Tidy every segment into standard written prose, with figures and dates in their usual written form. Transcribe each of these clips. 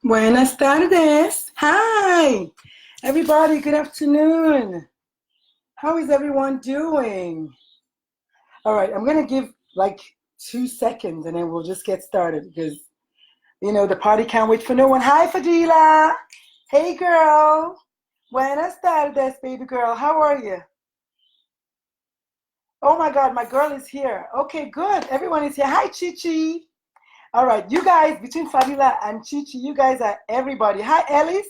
Buenas tardes. Hi, everybody. Good afternoon. How is everyone doing? All right, I'm going to give like 2 seconds and then we'll just get started because, the party can't wait for no one. Hi, Fadila. Hey, girl. Buenas tardes, baby girl. How are you? Oh my God, my girl is here. Okay, good. Everyone is here. Hi, Chichi. All right, you guys, between Fadila and Chichi, you guys are everybody. Hi, Ellis.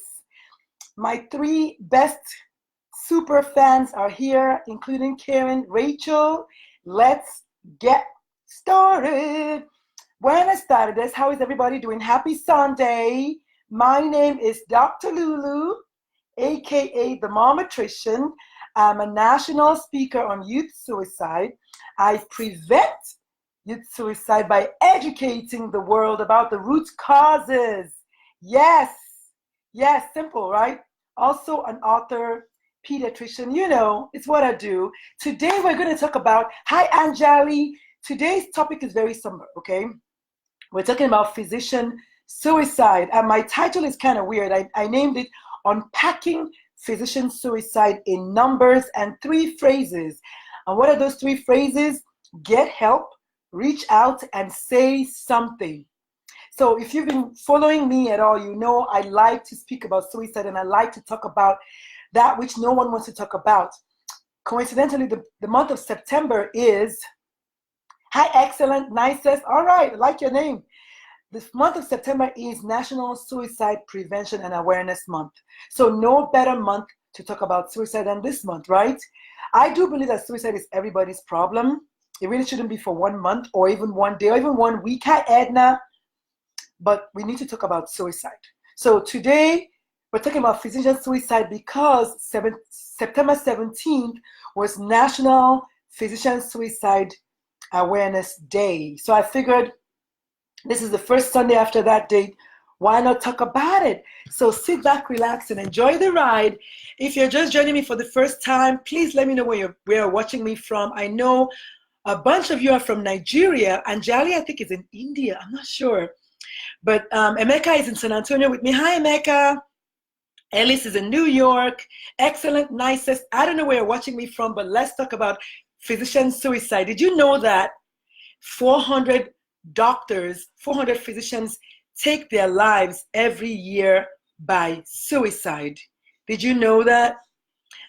My three best super fans are here, including Karen, Rachel. Let's get started. Buenas tardes. How is everybody doing? Happy Sunday. My name is Dr. Lulu, aka the Momatrician. I'm a national speaker on youth suicide. I prevent youth suicide by educating the world about the root causes. Yes, yes, simple, right? Also an author, pediatrician, it's what I do. Today we're going to talk about, hi Anjali. Today's topic is very somber, okay? We're talking about physician suicide. And my title is kind of weird. I named it Unpacking Physician Suicide in Numbers and 3 phrases. And what are those 3 phrases? Get help, reach out, and say something. So if you've been following me at all, you know I like to speak about suicide and I like to talk about that which no one wants to talk about. Coincidentally, the month of September is, hi, excellent, nicest. All right, I like your name. This month of September is National Suicide Prevention and Awareness Month. So no better month to talk about suicide than this month, right? I do believe that suicide is everybody's problem. It really shouldn't be for 1 month or even 1 day or even 1 week. Hi, Edna. But we need to talk about suicide. So today we're talking about physician suicide because September 17th was National Physician Suicide Awareness Day. So I figured this is the first Sunday after that date. Why not talk about it? So sit back, relax, and enjoy the ride. If you're just joining me for the first time, please let me know where you're watching me from. I know a bunch of you are from Nigeria. Anjali, I think, is in India. I'm not sure. But Emeka is in San Antonio with me. Hi, Emeka. Ellis is in New York. Excellent, nicest. I don't know where you're watching me from, but let's talk about physician suicide. Did you know that 400 doctors, 400 physicians take their lives every year by suicide? Did you know that?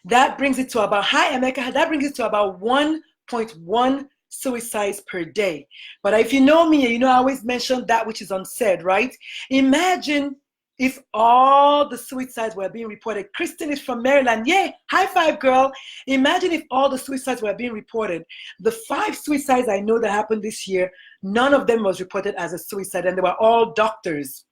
That brings it to about, hi, Emeka, that brings it to about 1.1 suicides per day. But if you know me, I always mention that which is unsaid, right? Imagine if all the suicides were being reported. Kristen is from Maryland. Yay, high five, girl. Imagine if all the suicides were being reported. The 5 suicides I know that happened this year, none of them was reported as a suicide, and they were all doctors.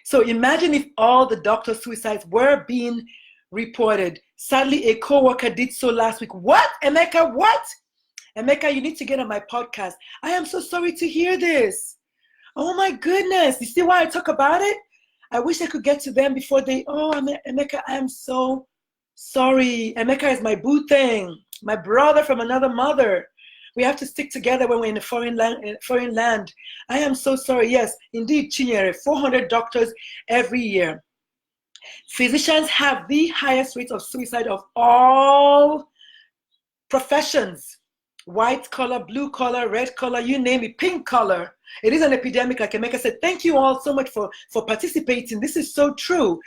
So imagine if all the doctor suicides were being reported. Sadly, a co-worker did so last week. What, Emeka, what? Emeka, you need to get on my podcast. I am so sorry to hear this. Oh my goodness. You see why I talk about it? I wish I could get to them before they, Emeka, I am so sorry. Emeka is my boo thing, my brother from another mother. We have to stick together when we're in a foreign land. I am so sorry. Yes, indeed, Chinyere, 400 doctors every year. Physicians have the highest rate of suicide of all professions. White collar, blue collar, red collar, you name it, pink collar. It is an epidemic, like Emeka said. Thank you all so much for participating. This is so true.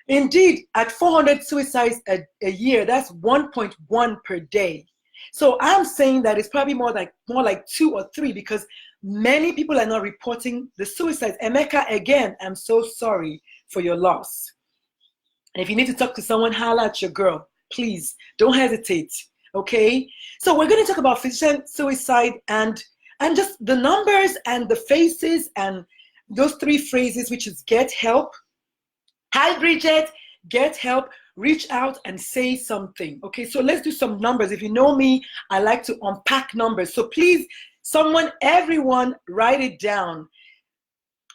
Indeed, at 400 suicides a year, that's 1.1 per day. So I'm saying that it's probably more like 2 or 3 because many people are not reporting the suicides. Emeka, again, I'm so sorry for your loss. And if you need to talk to someone, holla at your girl. Please, don't hesitate. Okay, so we're going to talk about physician suicide and just the numbers and the faces and those 3 phrases, which is get help. Hi, Bridget, get help, reach out, and say something. Okay, so let's do some numbers. If you know me, I like to unpack numbers. So please, everyone, write it down.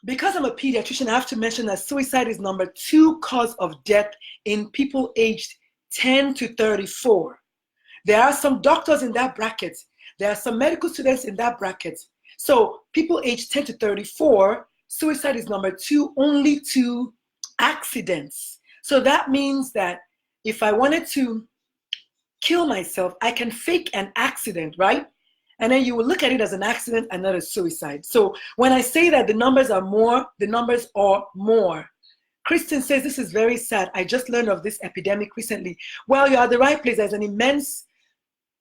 Because I'm a pediatrician, I have to mention that suicide is number 2 cause of death in people aged 10 to 34. There are some doctors in that bracket. There are some medical students in that bracket. So people aged 10 to 34, suicide is number 2, only to accidents. So that means that if I wanted to kill myself, I can fake an accident, right? And then you will look at it as an accident and not a suicide. So when I say that the numbers are more, the numbers are more. Kristen says, this is very sad. I just learned of this epidemic recently. Well, you're at the right place. There's an immense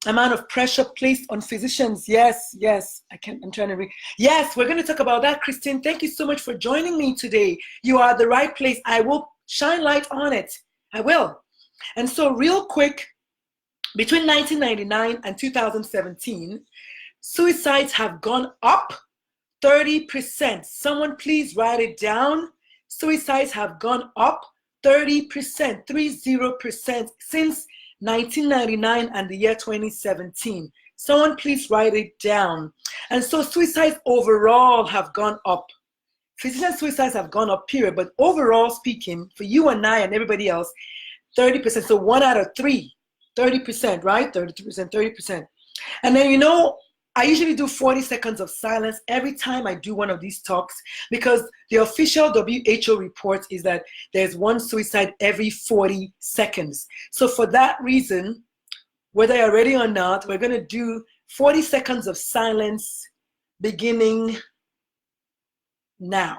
amount of pressure placed on physicians. Yes, yes. I'm trying to read. Yes, we're going to talk about that, Kristen. Thank you so much for joining me today. You are at the right place. I will shine light on it. I will. And so real quick, between 1999 and 2017, suicides have gone up 30%. Someone please write it down. Suicides have gone up 30%, 30% since 1999 and the year 2017. Someone please write it down. And so suicides overall have gone up. Physician suicides have gone up, period. But overall speaking, for you and I and everybody else, 30%. So 1 out of 3, 30%, right? 32%, 30%. And then, you know, I usually do 40 seconds of silence every time I do one of these talks, because the official WHO report is that there's one suicide every 40 seconds. So for that reason, whether you're ready or not, we're going to do 40 seconds of silence beginning now.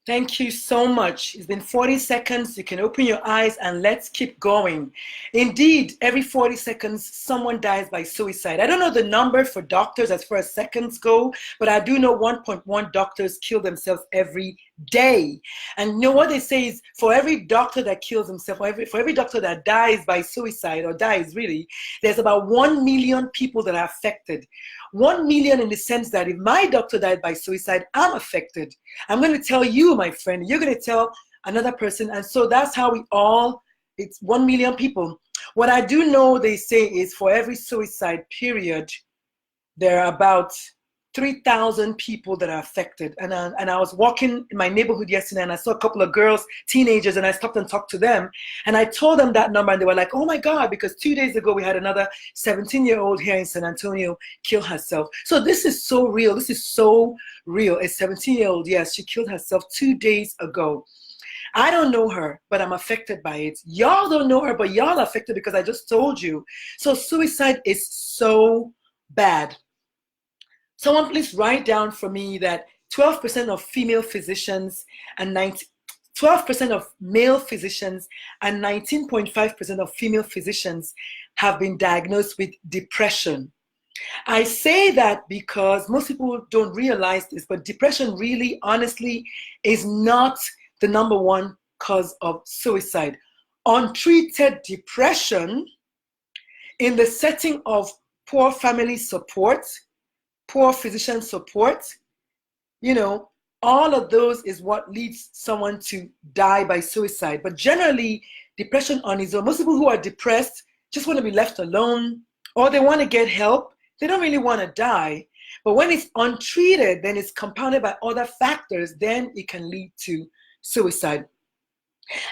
Thank you so much. It's been 40 seconds. You can open your eyes and let's keep going. Indeed, every 40 seconds, someone dies by suicide. I don't know the number for doctors as far as seconds go, but I do know 1.1 doctors kill themselves every day. And you know what they say is, for every doctor that kills himself, for every doctor that dies by suicide, or dies really, there's about 1 million people that are affected. 1 million in the sense that if my doctor died by suicide, I'm affected. I'm going to tell you, my friend, you're going to tell another person. And so that's how we all, it's 1 million people. What I do know they say is for every suicide period, there are about 3,000 people that are affected. And I was walking in my neighborhood yesterday and I saw a couple of girls, teenagers, and I stopped and talked to them. And I told them that number and they were like, oh my God, because 2 days ago we had another 17-year-old here in San Antonio kill herself. So this is so real. This is so real. A 17-year-old, yes, she killed herself 2 days ago. I don't know her, but I'm affected by it. Y'all don't know her, but y'all are affected because I just told you. So suicide is so bad. Someone please write down for me that 12% of female physicians and 12% of male physicians and 19.5% of female physicians have been diagnosed with depression. I say that because most people don't realize this, but depression really, honestly, is not the #1 cause of suicide. Untreated depression in the setting of poor family support, poor physician support, you know, all of those is what leads someone to die by suicide. But generally, depression on its own, most people who are depressed just want to be left alone, or they want to get help. They don't really want to die. But when it's untreated, then it's compounded by other factors, then it can lead to suicide.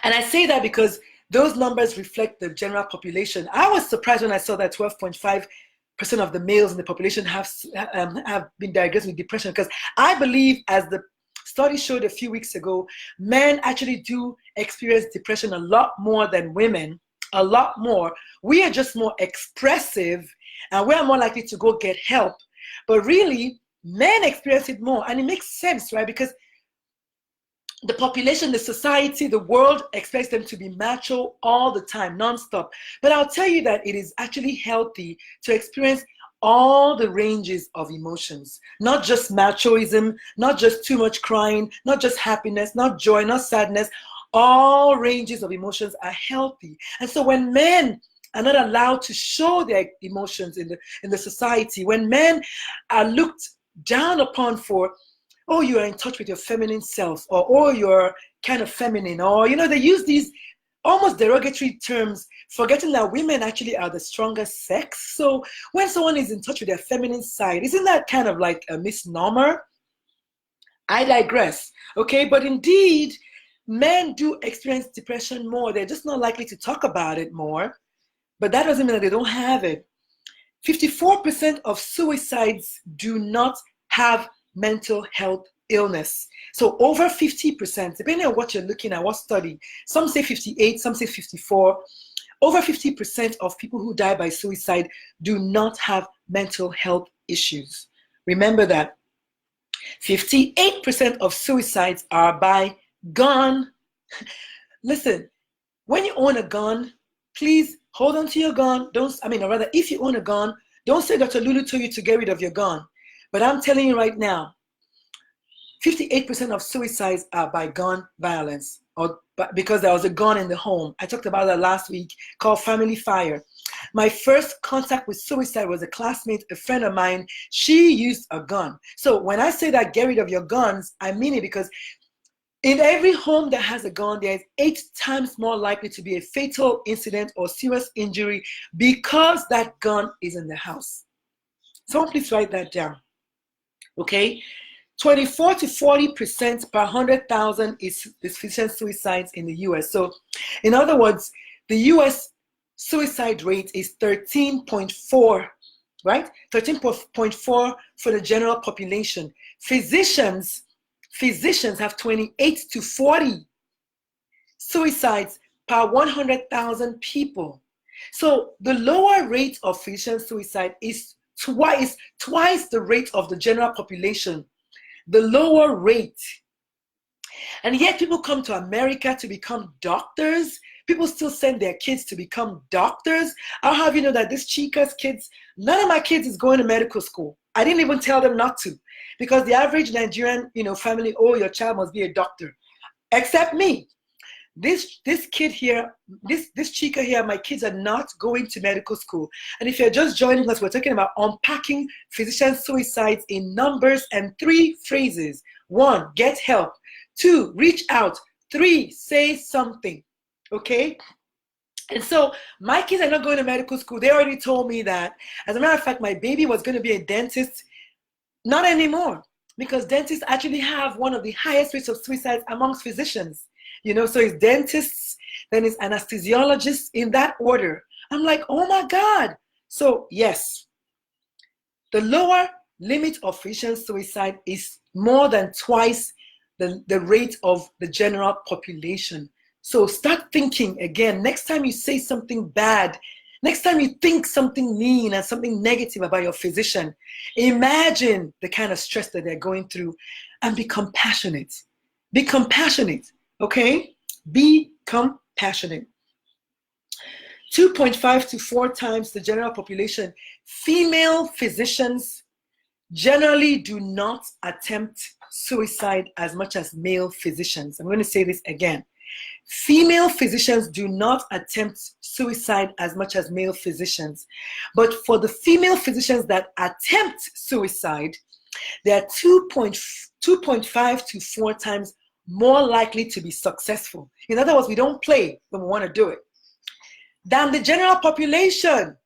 And I say that because those numbers reflect the general population. I was surprised when I saw that 12.5% of the males in the population have been diagnosed with depression, because I believe, as the study showed a few weeks ago, men actually do experience depression a lot more than women, a lot more. We are just more expressive and we are more likely to go get help. But really, men experience it more, and it makes sense, right? Because the population, the society, the world expects them to be macho all the time, nonstop. But I'll tell you that it is actually healthy to experience all the ranges of emotions, not just machoism, not just too much crying, not just happiness, not joy, not sadness. All ranges of emotions are healthy. And so when men are not allowed to show their emotions in the society, when men are looked down upon for, oh, you are in touch with your feminine self, or oh, you're kind of feminine, or they use these almost derogatory terms, forgetting that women actually are the stronger sex. So when someone is in touch with their feminine side, isn't that kind of like a misnomer? I digress. Okay, but indeed, men do experience depression more. They're just not likely to talk about it more, but that doesn't mean that they don't have it. 54% of suicides do not have mental health illness. So over 50%, depending on what you're looking at, what study, some say 58, some say 54, over 50% of people who die by suicide do not have mental health issues. Remember that. 58% of suicides are by gun. Listen, when you own a gun, please hold on to your gun. If you own a gun, don't say Dr. Lulu told you to get rid of your gun. But I'm telling you right now, 58% of suicides are by gun violence, or because there was a gun in the home. I talked about that last week, called family fire. My first contact with suicide was a classmate, a friend of mine. She used a gun. So when I say that get rid of your guns, I mean it, because in every home that has a gun, there is 8 times more likely to be a fatal incident or serious injury because that gun is in the house. Someone please write that down. Okay? 24 to 40% per 100,000 is physician suicides in the US. So in other words, the US suicide rate is 13.4, right? 13.4 for the general population. Physicians have 28 to 40 suicides per 100,000 people. So the lower rate of physician suicide is twice the rate of the general population. The lower rate. And yet people come to America to become doctors. People still send their kids to become doctors. I'll have you know that this Chica's kids, none of my kids is going to medical school. I didn't even tell them not to, because the average Nigerian, family, oh, your child must be a doctor, except me. This kid here, this Chica here, my kids are not going to medical school. And if you're just joining us, we're talking about unpacking physician suicides in numbers and 3 phrases. 1, get help. 2, reach out. 3, say something. Okay? And so my kids are not going to medical school. They already told me that. As a matter of fact, my baby was going to be a dentist. Not anymore, because dentists actually have one of the highest rates of suicides amongst physicians. So it's dentists, then it's anesthesiologists, in that order. I'm like, oh my God. So yes, the lower limit of physician suicide is more than twice the rate of the general population. So start thinking again. Next time you say something bad, next time you think something mean and something negative about your physician, imagine the kind of stress that they're going through, and be compassionate. Be compassionate. Okay? Be compassionate. 2.5 to 4 times the general population. Female physicians generally do not attempt suicide as much as male physicians. I'm going to say this again. Female physicians do not attempt suicide as much as male physicians. But for the female physicians that attempt suicide, they are 2.5 to 4 times more likely to be successful. In other words, we don't play when we want to do it, than the general population.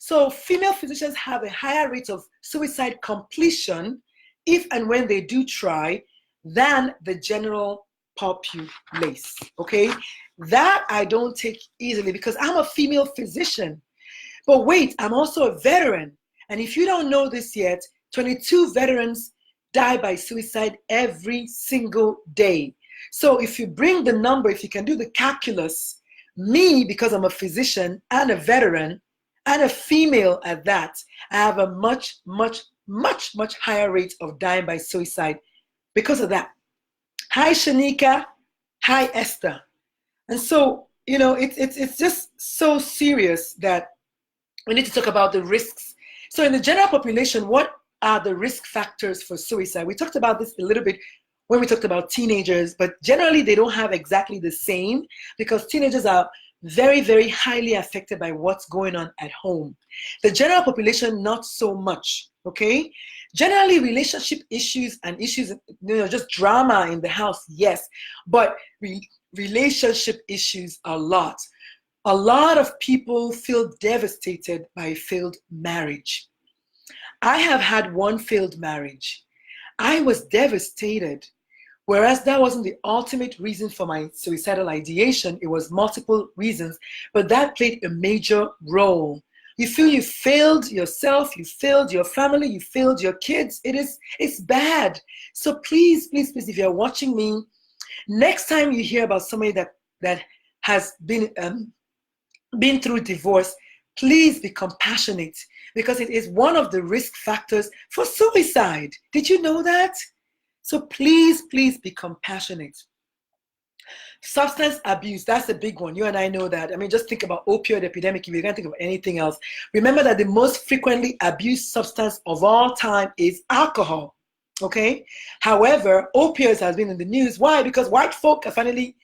So female physicians have a higher rate of suicide completion if and when they do try than the general populace. Okay? That I don't take easily, because I'm a female physician. But wait, I'm also a veteran. And if you don't know this yet, 22 veterans die by suicide every single day. So if you bring the number, if you can do the calculus, me, because I'm a physician and a veteran and a female at that, I have a much, much, much, much higher rate of dying by suicide because of that. Hi, Shanika. Hi, Esther. And so, it's just so serious that we need to talk about the risks. So in the general population, what are the risk factors for suicide? We talked about this a little bit when we talked about teenagers, but generally they don't have exactly the same, because teenagers are very, very highly affected by what's going on at home. The general population, not so much, okay? Generally, relationship issues and issues, just drama in the house, yes, but relationship issues a lot. A lot of people feel devastated by a failed marriage. I have had one failed marriage. I was devastated. Whereas that wasn't the ultimate reason for my suicidal ideation, it was multiple reasons, but that played a major role. You feel you failed yourself, you failed your family, you failed your kids. It's bad. So please, please, please, if you're watching me, next time you hear about somebody that has been through divorce, please be compassionate, because it is one of the risk factors for suicide. Did you know that? So please, please be compassionate. Substance abuse, that's a big one. You and I know that. I mean, just think about opioid epidemic if you can't think of anything else. Remember that the most frequently abused substance of all time is alcohol, okay? However, opioids has been in the news. Why? Because white folk are finally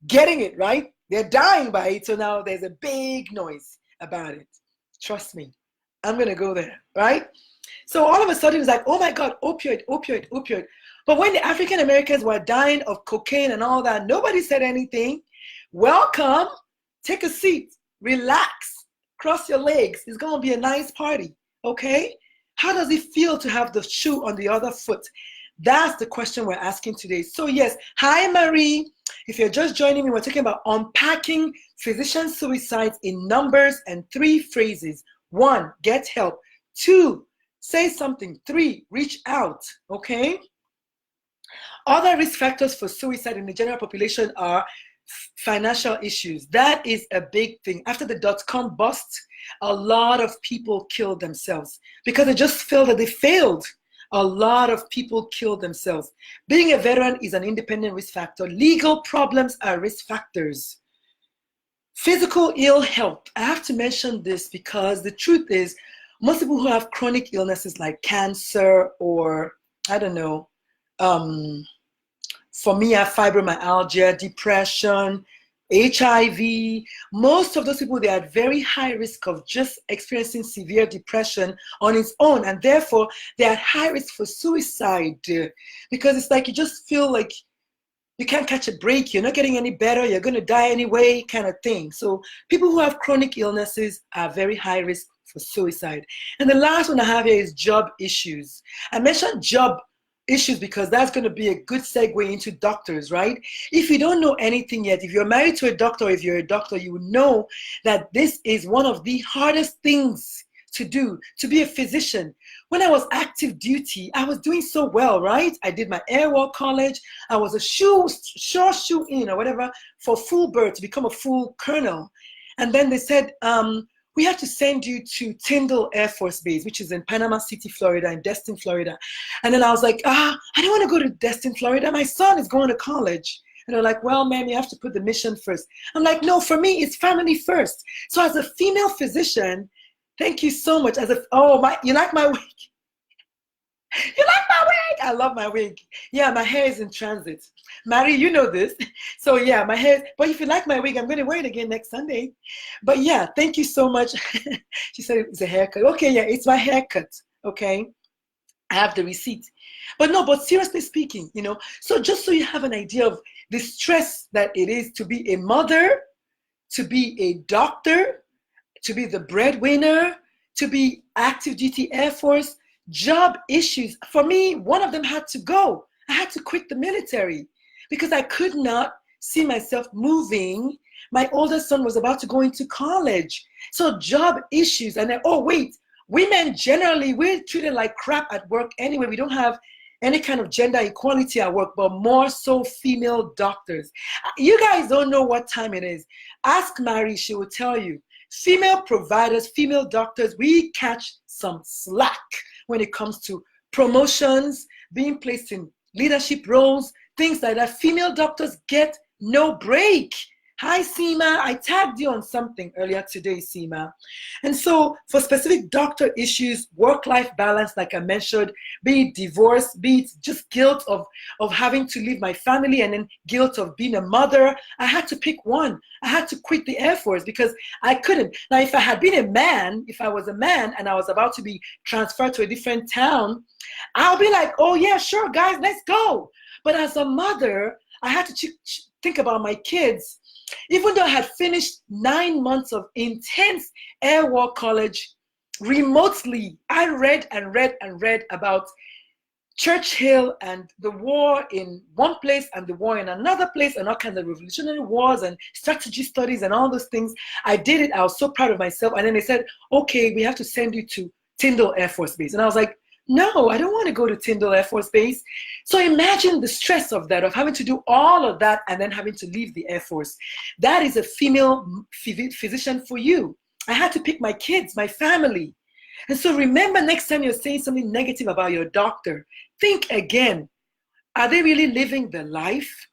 getting it, right? They're dying by it, so now there's a big noise about it. Trust me, I'm going to go there, right? So all of a sudden it's like, oh my God, opioid, opioid, opioid. But when the African Americans were dying of cocaine and all that, nobody said anything. Welcome, take a seat, relax, cross your legs. It's going to be a nice party, okay? How does it feel to have the shoe on the other foot? That's the question we're asking today. So yes, hi Marie. If you're just joining me, we're talking about unpacking physician suicides in numbers and 3 phrases. 1, get help. 2, say something. 3, reach out, okay? Other risk factors for suicide in the general population are financial issues. That is a big thing. After the dot-com bust, a lot of people killed themselves because they just felt that they failed. A lot of people killed themselves. Being a veteran is an independent risk factor. Legal problems are risk factors. Physical ill health. I have to mention this because the truth is, most people who have chronic illnesses like cancer or, I don't know, for me, I have fibromyalgia, depression, HIV. Most of those people, they are at very high risk of just experiencing severe depression on its own, and therefore they're at high risk for suicide because it's like you just feel like you can't catch a break, you're not getting any better, you're going to die anyway, kind of thing. So people who have chronic illnesses are very high risk for suicide. And the last one I have here is job issues. I mentioned job issues because that's going to be a good segue into doctors, right? If you don't know anything yet, if you're married to a doctor, or if you're a doctor, you will know that this is one of the hardest things to do, to be a physician. When I was active duty, I was doing so well, right? I did my airwalk college. I was a sure shoe in or whatever for full birth to become a full colonel. And then they said, we have to send you to Tyndall Air Force Base, which is in Panama City, Florida, in Destin, Florida. And then I was like, I don't want to go to Destin, Florida. My son is going to college. And they're like, well, ma'am, you have to put the mission first. I'm like, no, for me, it's family first. So as a female physician, thank you so much. You like my wig? You like my wig? I love my wig. Yeah, my hair is in transit. Marie, you know this. So yeah, my hair, but if you like my wig, I'm going to wear it again next Sunday. But yeah, thank you so much. She said it's a haircut. Okay, yeah, it's my haircut. Okay, I have the receipt. But no, but seriously speaking, so just so you have an idea of the stress that it is to be a mother, to be a doctor, to be the breadwinner, to be active duty Air Force, job issues. For me, one of them had to go. I had to quit the military because I could not see myself moving. My oldest son was about to go into college. So job issues. And then, women generally, we're treated like crap at work anyway. We don't have any kind of gender equality at work, but more so female doctors. You guys don't know what time it is. Ask Marie, she will tell you. Female providers, female doctors, we catch some slack when it comes to promotions, being placed in leadership roles, things like that. Female doctors get no break. Hi, Seema. I tagged you on something earlier today, Seema. And so, for specific doctor issues, work-life balance, like I mentioned, be it divorce, be it just guilt of having to leave my family, and then guilt of being a mother, I had to pick one. I had to quit the Air Force because I couldn't. Now, if I had been a man, if I was a man and I was about to be transferred to a different town, I'll be like, oh yeah, sure, guys, let's go. But as a mother, I had to think about my kids. Even though I had finished 9 months of intense Air War College remotely, I read and read and read about Churchill and the war in one place and the war in another place and all kinds of revolutionary wars and strategy studies and all those things. I did it. I was so proud of myself. And then they said, okay, we have to send you to Tyndall Air Force Base. And I was like, no, I don't want to go to Tyndall Air Force Base. So imagine the stress of that, of having to do all of that and then having to leave the Air Force. That is a female physician for you. I had to pick my kids, my family. And so remember, next time you're saying something negative about your doctor, think again. Are they really living the life?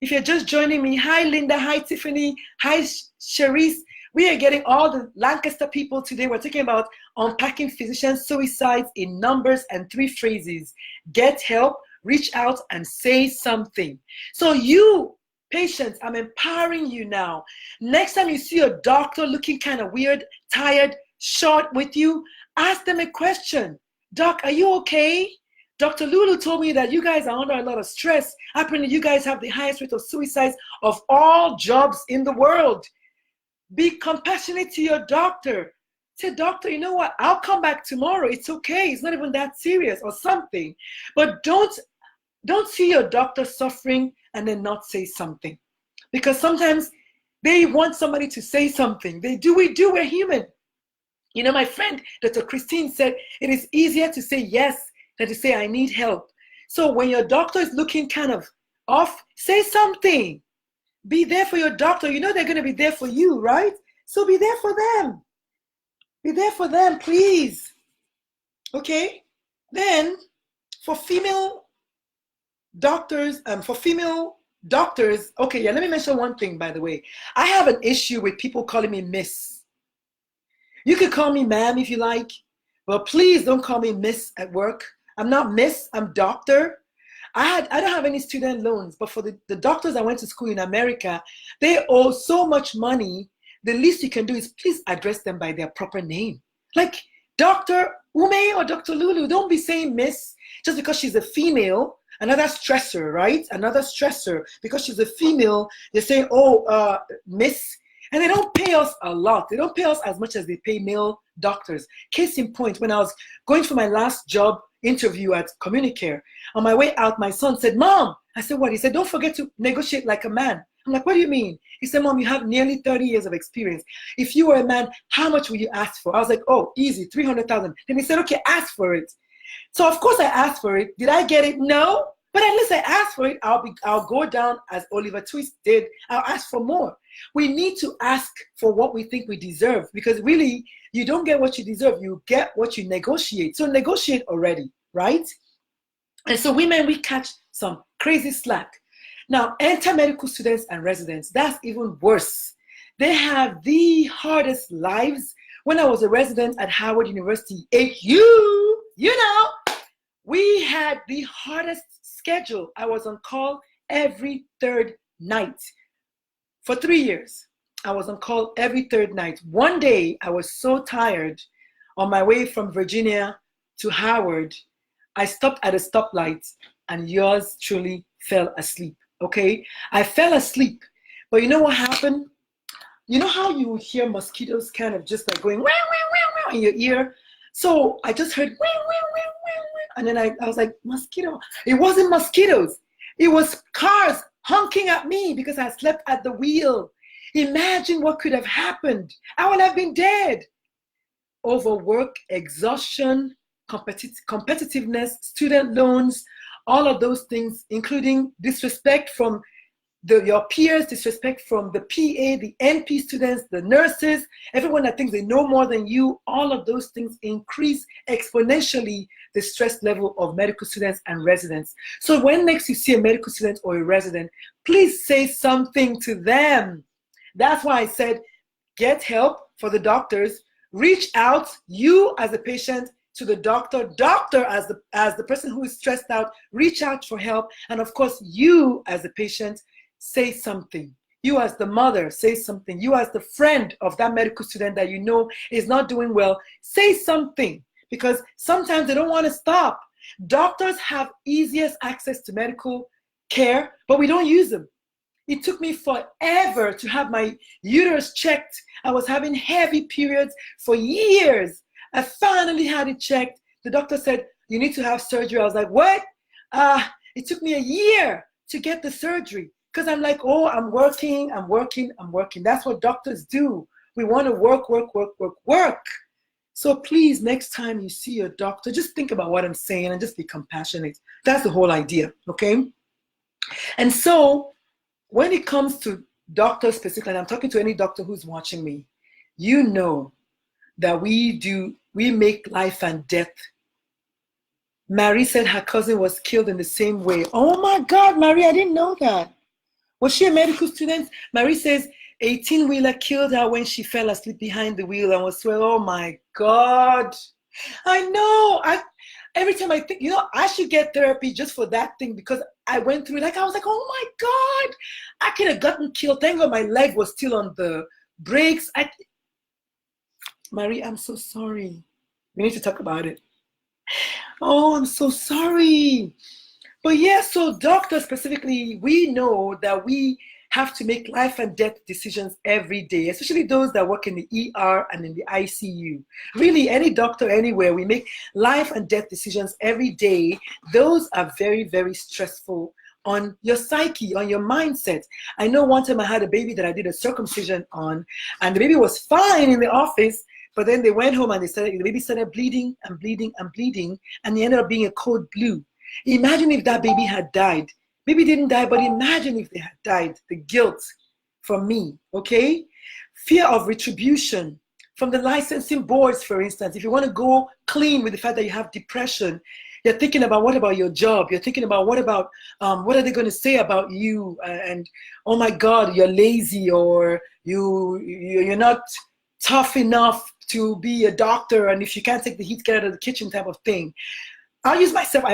If you're just joining me, hi Linda, hi Tiffany, hi Cherise. We are getting all the Lancaster people today. We're talking about unpacking physician suicides in numbers and 3 phrases. Get help, reach out, and say something. So you, patients, I'm empowering you now. Next time you see a doctor looking kind of weird, tired, short with you, ask them a question. Doc, are you okay? Dr. Lulu told me that you guys are under a lot of stress. Apparently, you guys have the highest rate of suicides of all jobs in the world. Be compassionate to your doctor. Say, doctor, you know what? I'll come back tomorrow. It's okay. It's not even that serious or something. But don't see your doctor suffering and then not say something. Because sometimes they want somebody to say something. We're human. You know, my friend, Dr. Christine said, it is easier to say yes than to say I need help. So when your doctor is looking kind of off, say something. Be there for your doctor. You know they're going to be there for you, right? So be there for them. Be there for them, please. Okay? Then, for female doctors, okay, yeah, let me mention one thing, by the way. I have an issue with people calling me Miss. You could call me ma'am if you like, but please don't call me Miss at work. I'm not Miss, I'm doctor. I don't have any student loans, but for the doctors I went to school in America, they owe so much money. The least you can do is please address them by their proper name. Like Dr. Ume or Dr. Lulu, don't be saying Miss just because she's a female. Another stressor, right? Another stressor. Because she's a female, they say, oh, Miss. And they don't pay us a lot. They don't pay us as much as they pay male doctors. Case in point, when I was going for my last job interview at Communicare, on my way out, my son said, Mom. I said, what? He said, don't forget to negotiate like a man. I'm like, what do you mean? He said, Mom, you have nearly 30 years of experience. If you were a man, how much would you ask for? I was like, oh, easy, 300,000. Then he said, okay, ask for it. So of course I asked for it. Did I get it? No. But at least I asked for it. I'll go down as Oliver Twist did. I'll ask for more. We need to ask for what we think we deserve, because really, you don't get what you deserve. You get what you negotiate. So negotiate already, right? And so women, we catch some crazy slack. Now, enter medical students and residents. That's even worse. They have the hardest lives. When I was a resident at Howard University, HU, you know, we had the hardest schedule. I was on call every 3rd night. For 3 years, I was on call every 3rd night. One day, I was so tired on my way from Virginia to Howard, I stopped at a stoplight and yours truly fell asleep, okay? I fell asleep, but you know what happened? You know how you hear mosquitoes kind of just like going wow, wow, wow, wow in your ear? So I just heard wow, wow, wow, wow, wow. And then I was like, mosquito. It wasn't mosquitoes. It was cars honking at me because I slept at the wheel. Imagine what could have happened. I would have been dead. Overwork, exhaustion, competitiveness, student loans, all of those things, including disrespect from your peers, disrespect from the PA, the NP students, the nurses, everyone that thinks they know more than you. All of those things increase exponentially the stress level of medical students and residents. So when next you see a medical student or a resident, please say something to them. That's why I said, get help for the doctors. Reach out, you as a patient, to the doctor as the person who is stressed out, reach out for help. And of course, you as a patient, say something. You as the mother, say something. You as the friend of that medical student that you know is not doing well, say something, because sometimes they don't want to stop. Doctors have easiest access to medical care, but we don't use them. It took me forever to have my uterus checked. I was having heavy periods for years. I finally had it checked. The doctor said, you need to have surgery. I was like, what? It took me a year to get the surgery because I'm like, oh, I'm working. That's what doctors do. We want to work. So please, next time you see your doctor, just think about what I'm saying and just be compassionate. That's the whole idea, okay? And so when it comes to doctors specifically, and I'm talking to any doctor who's watching me, you know that we make life and death. Marie said her cousin was killed in the same way. Oh my God, Marie, I didn't know that. Was she a medical student? Marie says 18-wheeler killed her when she fell asleep behind the wheel and was swearing. Oh my God. I know. Every time I think, I should get therapy just for that thing because I went through it. I was like, oh my God, I could have gotten killed. Thank God my leg was still on the brakes. Marie, I'm so sorry. We need to talk about it. Oh, I'm so sorry. But yeah, so doctors specifically, we know that we have to make life and death decisions every day, especially those that work in the ER and in the ICU. Really, any doctor anywhere, we make life and death decisions every day. Those are very, very stressful on your psyche, on your mindset. I know one time I had a baby that I did a circumcision on, and the baby was fine in the office, but then they went home and the baby started bleeding, and he ended up being a code blue. Imagine if that baby had died. Baby didn't die, but imagine if they had died. The guilt from me, okay? Fear of retribution from the licensing boards, for instance. If you want to go clean with the fact that you have depression, you're thinking about what about your job? You're thinking about what are they going to say about you? And oh my God, you're lazy, or you're not tough enough to be a doctor, and if you can't take the heat, get out of the kitchen type of thing. I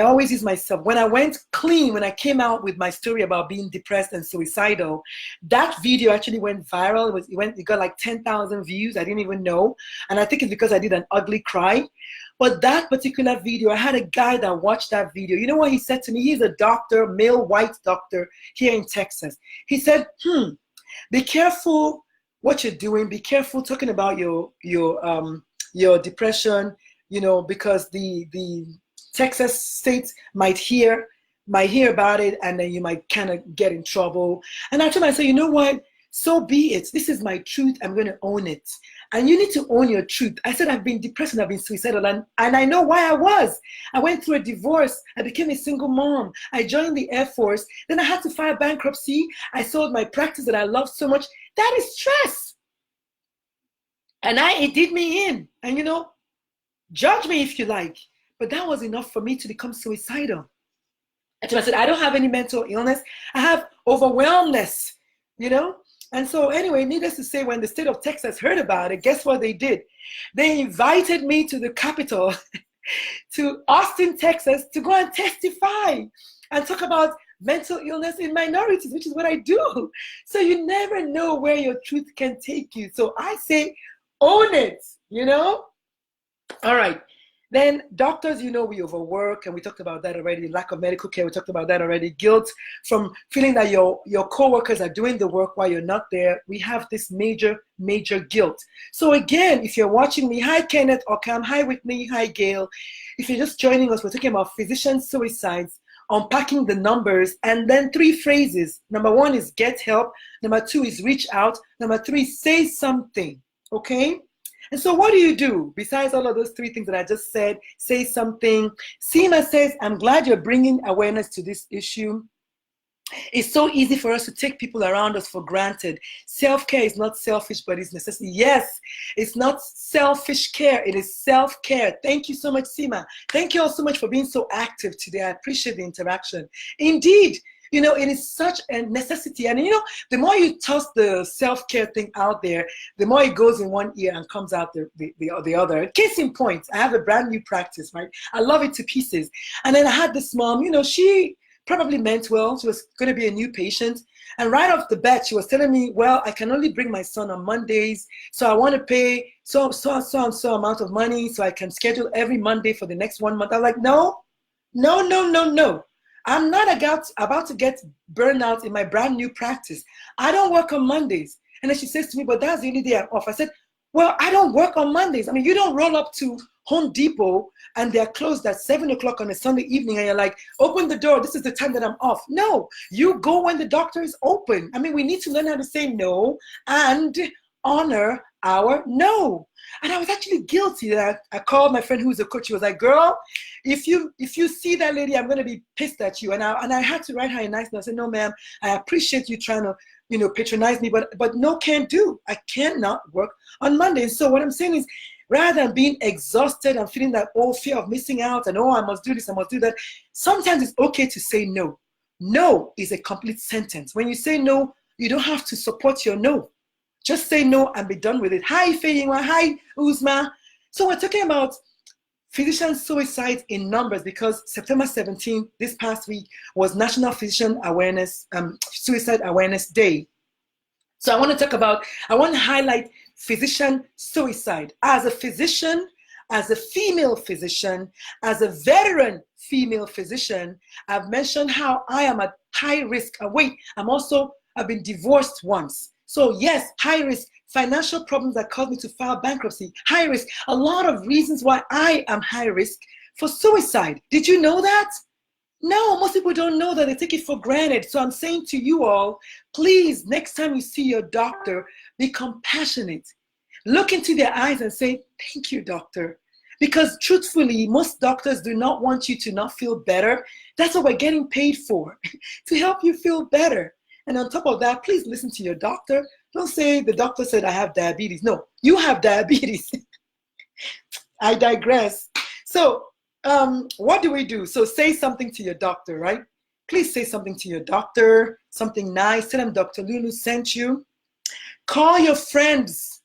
always use myself. When I went clean, when I came out with my story about being depressed and suicidal, that video actually went viral. It got like 10,000 views. I didn't even know. And I think it's because I did an ugly cry. But that particular video, I had a guy that watched that video. You know what he said to me? He's a doctor, male white doctor here in Texas. He said, be careful what you're doing. Be careful talking about your depression, because the Texas state might hear about it, and then you might kind of get in trouble. And I told him, I said, you know what? So be it. This is my truth. I'm going to own it. And you need to own your truth. I said, I've been depressed and I've been suicidal, and I know why I was. I went through a divorce. I became a single mom. I joined the Air Force. Then I had to file bankruptcy. I sold my practice that I loved so much. That is stress. And it did me in. And judge me if you like. But that was enough for me to become suicidal. And so I said, I don't have any mental illness. I have overwhelmness, And so anyway, needless to say, when the state of Texas heard about it, guess what they did? They invited me to the Capitol, to Austin, Texas, to go and testify and talk about mental illness in minorities, which is what I do. So you never know where your truth can take you. So I say, own it, All right. Then doctors, we overwork, and we talked about that already. Lack of medical care, we talked about that already. Guilt from feeling that your coworkers are doing the work while you're not there. We have this major, major guilt. So again, if you're watching me, hi Kenneth Ockham, hi Whitney, hi Gail. If you're just joining us, we're talking about physician suicides, unpacking the numbers, and then 3 phrases. Number 1 is get help. Number 2 is reach out. Number 3, say something, okay? And so what do you do besides all of those 3 things that I just said? Say something. Seema says, I'm glad you're bringing awareness to this issue. It's so easy for us to take people around us for granted. Self-care is not selfish, but it's necessary. Yes, it's not selfish care. It is self-care. Thank you so much, Seema. Thank you all so much for being so active today. I appreciate the interaction. Indeed, you know, it is such a necessity. And you know, the more you toss the self-care thing out there, the more it goes in one ear and comes out the other. Case in point, I have a brand new practice, right? I love it to pieces. And then I had this mom, you know, she probably meant well. She was going to be a new patient. And right off the bat, she was telling me, well, I can only bring my son on Mondays. So I want to pay so amount of money so I can schedule every Monday for the next 1 month. I'm like, no, no, no, no, no. I'm not about to get burned out in my brand new practice. I don't work on Mondays. And then she says to me, but that's the only day I'm off. I said, well, I don't work on Mondays. I mean, you don't roll up to Home Depot and they're closed at 7 o'clock on a Sunday evening and you're like, open the door, this is the time that I'm off. No, you go when the doctor is open. I mean, we need to learn how to say no and honor our no. And I was actually guilty. I called my friend who's a coach. She was like, girl, if you see that lady, I'm going to be pissed at you. And I had to write her a nice note. I said, no, ma'am, I appreciate you trying to, you know, patronize me, but no, can't do. I cannot work on Mondays. So what I'm saying is, rather than being exhausted and feeling that fear of missing out and I must do this, I must do that, sometimes it's okay to say no. No is a complete sentence. When you say no, you don't have to support your no. Just say no and be done with it. Hi, Feyinwa. Hi, Uzma. So we're talking about physician suicides in numbers because September 17th, this past week, was National Physician Suicide Awareness Day. So I want to highlight physician suicide. As a physician, as a female physician, as a veteran female physician, I've mentioned how I am at high risk. I've been divorced once. So yes, high risk, financial problems that caused me to file bankruptcy, high risk, a lot of reasons why I am high risk for suicide. Did you know that? No, most people don't know that. They take it for granted. So I'm saying to you all, please, next time you see your doctor, be compassionate. Look into their eyes and say, thank you, doctor. Because truthfully, most doctors do not want you to not feel better. That's what we're getting paid for, to help you feel better. And on top of that, please listen to your doctor. Don't say the doctor said I have diabetes. No, you have diabetes. I digress. So what do we do? So say something to your doctor, right? Please say something to your doctor, something nice. Tell them Dr. Lulu sent you. Call your friends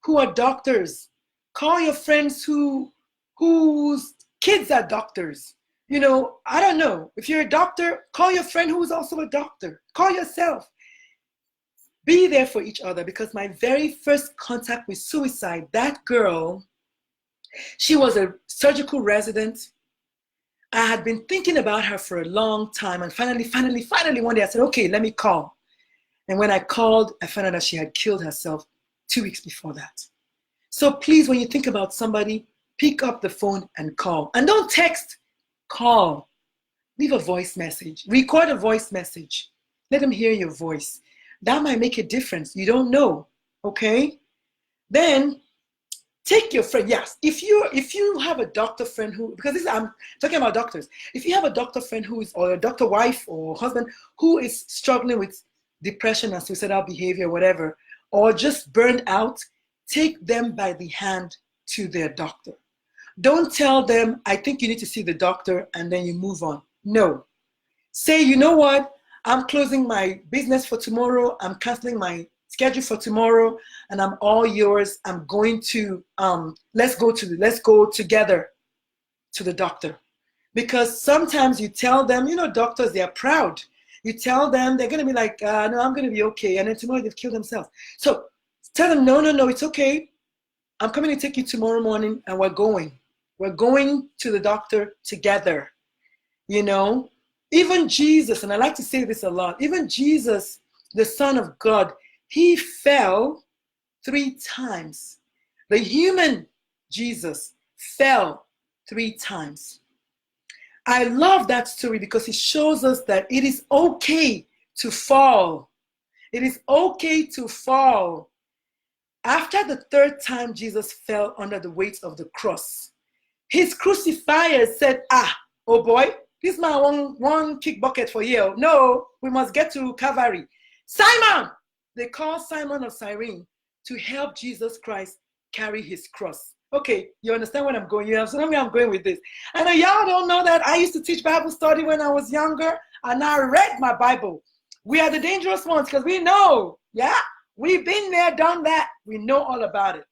who are doctors. Call your friends whose kids are doctors. You know, I don't know. If you're a doctor, call your friend who is also a doctor. Call yourself. Be there for each other, because my very first contact with suicide, that girl, she was a surgical resident. I had been thinking about her for a long time, and finally one day I said, okay, let me call. And when I called, I found out that she had killed herself 2 weeks before that. So please, when you think about somebody, pick up the phone and call. And don't text, call. Leave a voice message. Record a voice message. Let them hear your voice. That might make a difference. You don't know, okay? Then take your friend. Yes, if you have a doctor friend who, because I'm talking about doctors. If you have a doctor friend who is, or a doctor wife or husband who is struggling with depression and suicidal behavior, whatever, or just burned out, take them by the hand to their doctor. Don't tell them, I think you need to see the doctor, and then you move on. No. Say, you know what? I'm closing my business for tomorrow. I'm canceling my schedule for tomorrow, and I'm all yours. I'm going to, let's go together to the doctor. Because sometimes you tell them, you know, doctors, they are proud. You tell them, they're going to be like, no, I'm going to be okay. And then tomorrow they've killed themselves. So tell them, no, it's okay. I'm coming to take you tomorrow morning, and we're going. We're going to the doctor together. You know, even Jesus, and I like to say this a lot, even Jesus, the Son of God, he fell 3 times. The human Jesus fell 3 times. I love that story because it shows us that it is okay to fall. It is okay to fall. After the 3rd time Jesus fell under the weight of the cross, his crucifiers said, oh boy, This man one kick bucket for you. No, we must get to Calvary. Simon! They call Simon of Cyrene to help Jesus Christ carry his cross. Okay, you understand where I'm going? You understand where I'm going with this? I know y'all don't know that I used to teach Bible study when I was younger, and I read my Bible. We are the dangerous ones because we know, yeah, we've been there, done that. We know all about it.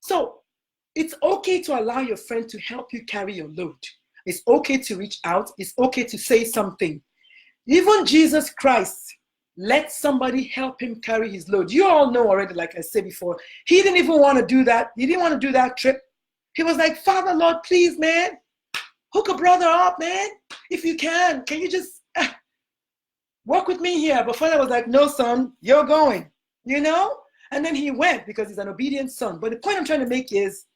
So it's okay to allow your friend to help you carry your load. It's okay to reach out. It's okay to say something. Even Jesus Christ let somebody help him carry his load. You all know already, like I said before, he didn't even want to do that. He didn't want to do that trip. He was like, Father, Lord, please, man, hook a brother up, man. If you can you just work with me here? But Father was like, no, son, you're going, you know? And then he went because he's an obedient son. But the point I'm trying to make is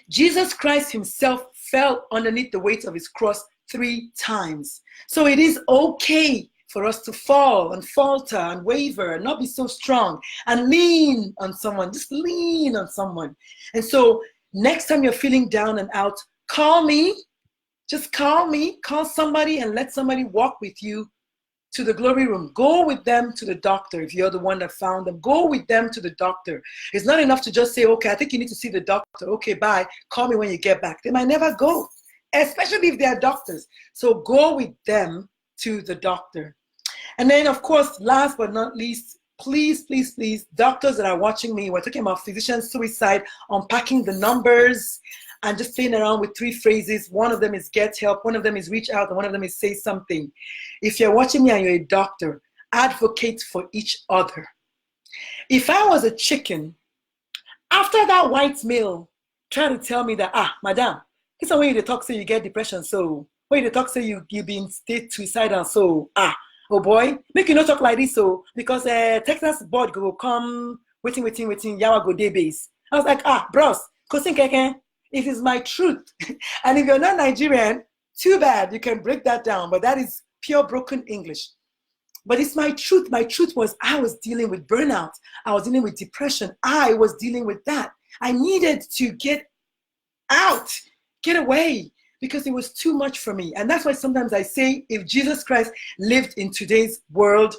Jesus Christ himself fell underneath the weight of his cross 3 times. So it is okay for us to fall and falter and waver and not be so strong and lean on someone. Just lean on someone. And so next time you're feeling down and out, call me. Just call me. Call somebody and let somebody walk with you to the glory room. Go with them to the doctor. If you're the one that found them, go with them to the doctor. It's not enough to just say, okay, I think you need to see the doctor. Okay, bye. Call me when you get back. They might never go, especially if they are doctors. So go with them to the doctor. And then, of course, last but not least, please, please, please, doctors that are watching me, we're talking about physician suicide, unpacking the numbers, and just playing around with 3 phrases. One of them is get help, one of them is reach out, and one of them is say something. If you're watching me and you're a doctor, advocate for each other. If I was a chicken, after that white male trying to tell me that, madam, this is when you talk, say you get depression, so when you talk, say you be in state suicidal, so oh boy, make you not talk like this, so because Texas board go come waiting, yawa go day base. I was like, bros, it is my truth. And if you're not Nigerian, too bad, you can break that down, but that is pure broken English. But it's my truth. My truth was I was dealing with burnout. I was dealing with depression. I was dealing with that. I needed to get out, get away, because it was too much for me. And that's why sometimes I say, if Jesus Christ lived in today's world,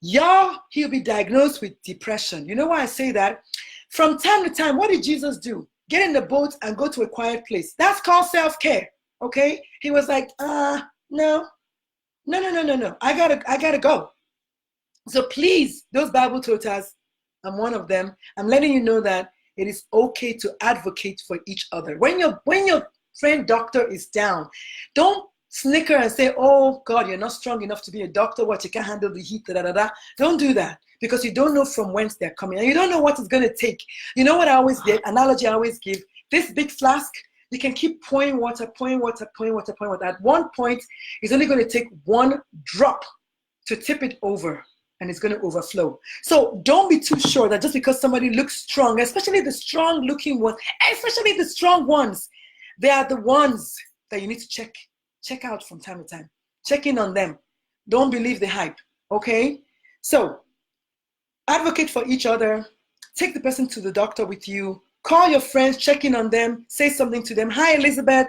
he'll be diagnosed with depression. You know why I say that? From time to time, what did Jesus do? Get in the boat and go to a quiet place. That's called self-care, okay? He was like, no. I gotta go. So please, those Bible totals, I'm one of them. I'm letting you know that it is okay to advocate for each other. When your friend doctor is down, don't snicker and say, oh God, you're not strong enough to be a doctor, what, you can't handle the heat, Don't do that, because you don't know from whence they're coming, and you don't know what it's going to take. You know what analogy I always give, this big flask, you can keep pouring water. At one point, it's only going to take 1 drop to tip it over, and it's going to overflow. So don't be too sure that just because somebody looks strong, especially the strong looking ones, especially the strong ones, they are the ones that you need to check out from time to time. Check in on them. Don't believe the hype, okay? So advocate for each other. Take the person to the doctor with you. Call your friends, check in on them, say something to them. Hi, Elizabeth.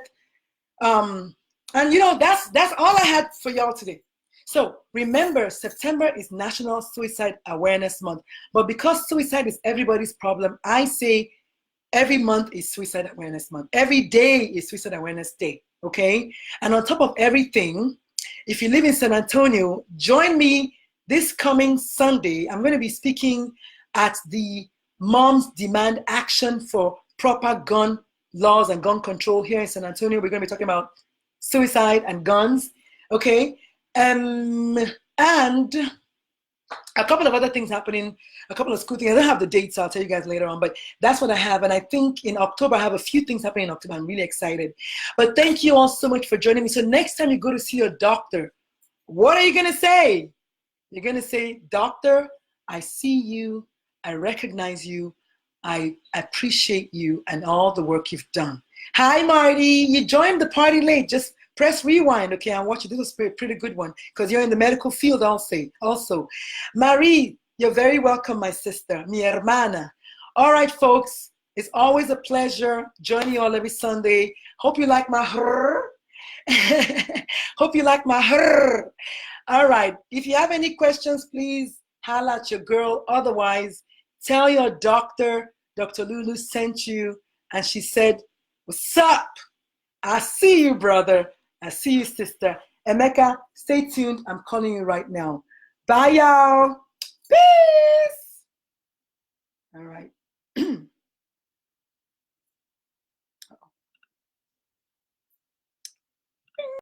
And that's all I had for y'all today. So remember, September is National Suicide Awareness Month. But because suicide is everybody's problem, I say every month is Suicide Awareness Month. Every day is Suicide Awareness Day, okay? And on top of everything, if you live in San Antonio, join me this coming Sunday. I'm going to be speaking at the Moms Demand Action for Proper Gun Laws and Gun Control here in San Antonio. We're going to be talking about suicide and guns, okay? And a couple of other things happening, a couple of school things. I don't have the dates, so I'll tell you guys later on, but that's what I have. And I think in October, I have a few things happening in October. I'm really excited. But thank you all so much for joining me. So next time you go to see your doctor, what are you going to say? You're going to say, doctor, I see you. I recognize you. I appreciate you and all the work you've done. Hi, Marty. You joined the party late. Just press rewind, okay, and watch it. This was a pretty good one because you're in the medical field also. Marie, you're very welcome, my sister, mi hermana. All right, folks, it's always a pleasure joining you all every Sunday. Hope you like my Hope you like my her. All right. If you have any questions, please holla at your girl. Otherwise, tell your doctor, Dr. Lulu sent you, and she said, what's up? I see you, brother. I see you, sister. Emeka, stay tuned. I'm calling you right now. Bye, y'all. Peace. All right.